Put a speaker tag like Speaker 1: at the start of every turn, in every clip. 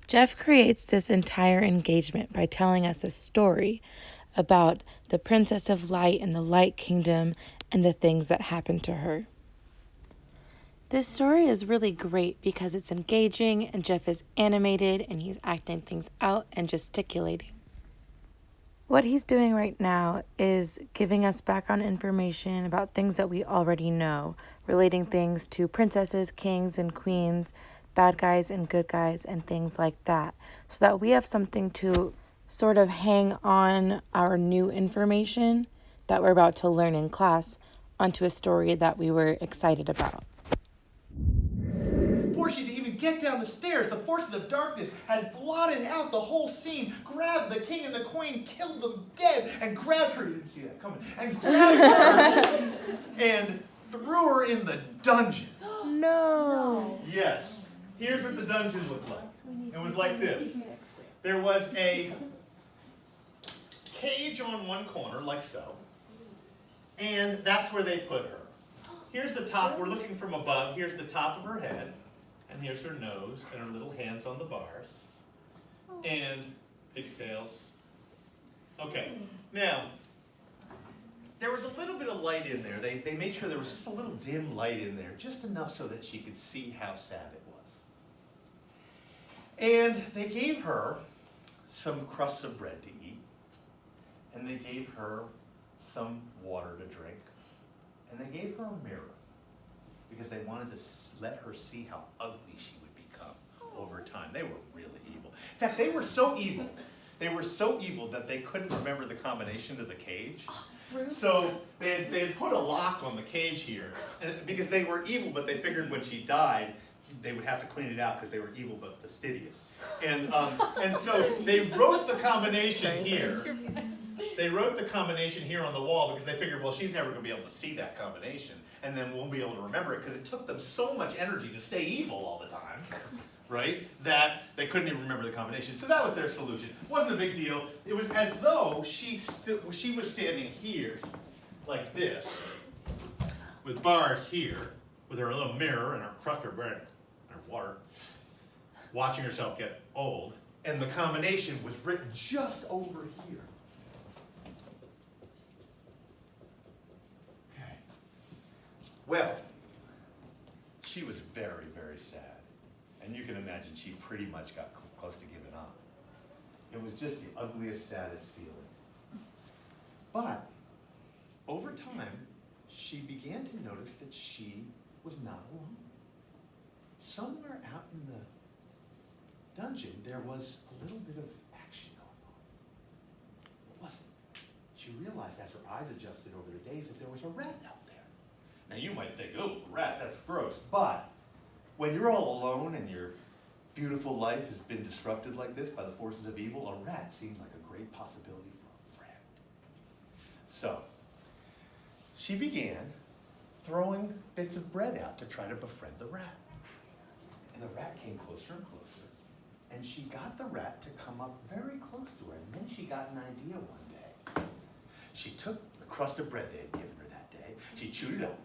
Speaker 1: Jeff creates this entire engagement by telling us a story about the Princess of Light and the Light Kingdom and the things that happened to her. This story is really great because it's engaging and Jeff is animated and he's acting things out and gesticulating. What he's doing right now is giving us background information about things that we already know, relating things to princesses, kings, and queens, bad guys and good guys, and things like that, so that we have something to sort of hang on our new information that we're about to learn in class onto a story that we were excited about.
Speaker 2: Before she could even get down the stairs, the forces of darkness had blotted out the whole scene, grabbed the king and the queen, killed them dead, and grabbed her, you didn't see that coming, and grabbed her and threw her in the dungeon.
Speaker 1: No.
Speaker 2: Yes. Here's what the dungeon looked like. It was like this. There was a cage on one corner, like so, and that's where they put her. Here's the top, we're looking from above, here's the top of her head, and here's her nose and her little hands on the bars, and pigtails. Okay, now, there was a little bit of light in there. They made sure there was just a little dim light in there, just enough so that she could see how sad it was. And they gave her some crusts of bread to eat, and they gave her some water to drink, and they gave her a mirror because they wanted to let her see how ugly she would become over time. They were really evil. In fact, they were so evil. They were so evil that they couldn't remember the combination to the cage. So they had put a lock on the cage here because they were evil, but they figured when she died, they would have to clean it out because they were evil but fastidious. And so they wrote the combination here. They wrote the combination here on the wall because they figured, well, she's never going to be able to see that combination, and then we'll be able to remember it because it took them so much energy to stay evil all the time, right, that they couldn't even remember the combination. So that was their solution. It wasn't a big deal. It was as though she was standing here, like this, with bars here, with her little mirror and her crust of bread and her water, watching herself get old, and the combination was written just over here. Well, she was very, very sad. And you can imagine she pretty much got close to giving up. It was just the ugliest, saddest feeling. But over time, she began to notice that she was not alone. Somewhere out in the dungeon, there was a little bit of action going on. What was it? She realized as her eyes adjusted over the days that there was a rat out there. Now you might think, oh, rat, that's gross. But when you're all alone and your beautiful life has been disrupted like this by the forces of evil, a rat seems like a great possibility for a friend. So she began throwing bits of bread out to try to befriend the rat. And the rat came closer and closer, and she got the rat to come up very close to her. And then she got an idea one day. She took the crust of bread they had given her that day, she chewed it up,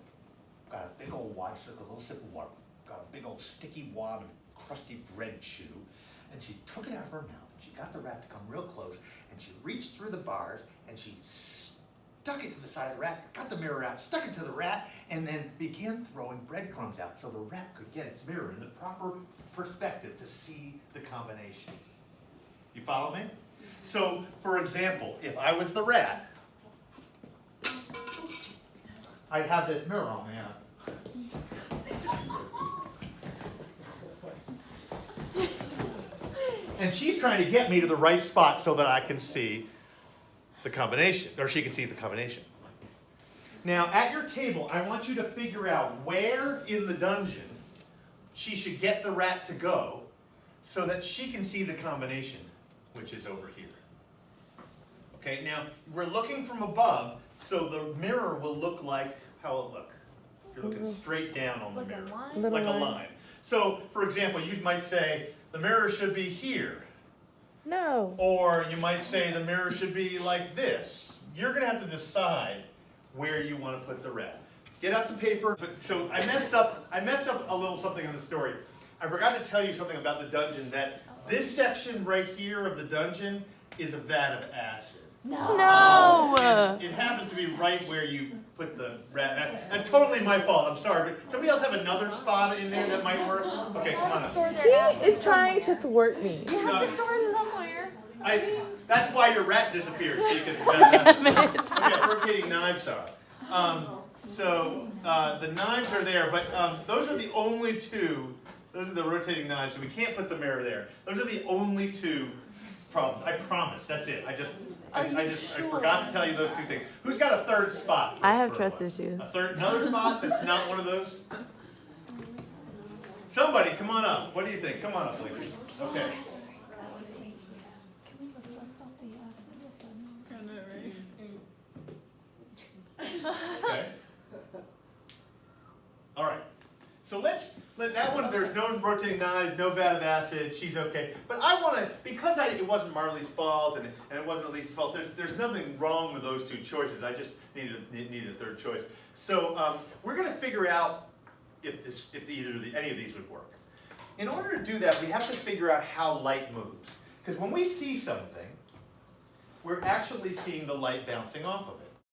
Speaker 2: got a big old wad, took a little sip of water, got a big old sticky wad of crusty bread chew, and she took it out of her mouth. She got the rat to come real close, and she reached through the bars, and she stuck it to the side of the rat, got the mirror out, stuck it to the rat, and then began throwing breadcrumbs out so the rat could get its mirror in the proper perspective to see the combination. You follow me? So, for example, if I was the rat, I'd have this mirror on me. And she's trying to get me to the right spot so that I can see the combination, or she can see the combination. Now, at your table, I want you to figure out where in the dungeon she should get the rat to go so that she can see the combination, which is over here. Okay, now, we're looking from above, so the mirror will look like, how will it look? If you're looking straight down on the mirror. Like a line. So, for example, you might say, the mirror should be here.
Speaker 1: No.
Speaker 2: Or you might say the mirror should be like this. You're going to have to decide where you want to put the rat. Get out some paper. So I messed up a little something on the story. I forgot to tell you something about the dungeon that This section right here of the dungeon is a vat of acid.
Speaker 1: No!
Speaker 2: It happens to be right where you put the rat. And totally my fault. I'm sorry. But somebody else have another spot in there that might work? Okay, come on up.
Speaker 3: Store their acid
Speaker 1: It's trying to thwart me.
Speaker 3: You have to store it somewhere.
Speaker 2: That's why your rat disappeared. So you can. Okay, rotating knives are. So the knives are there, but those are the only two. Those are the rotating knives, so we can't put the mirror there. Those are the only two problems. I promise. That's it. I forgot to tell you those two things. Who's got a third spot?
Speaker 1: I have trust issues.
Speaker 2: Another spot that's not one of those? Somebody, come on up. What do you think? Come on up, ladies. Okay. Okay. All right. So let that one, there's no rotating knives, no vat of acid, she's okay. But I want to, because it wasn't Marley's fault and it wasn't Elise's fault, there's nothing wrong with those two choices. I just needed a third choice. So we're going to figure out if any of these would work. In order to do that, we have to figure out how light moves. Because when we see something, we're actually seeing the light bouncing off of it.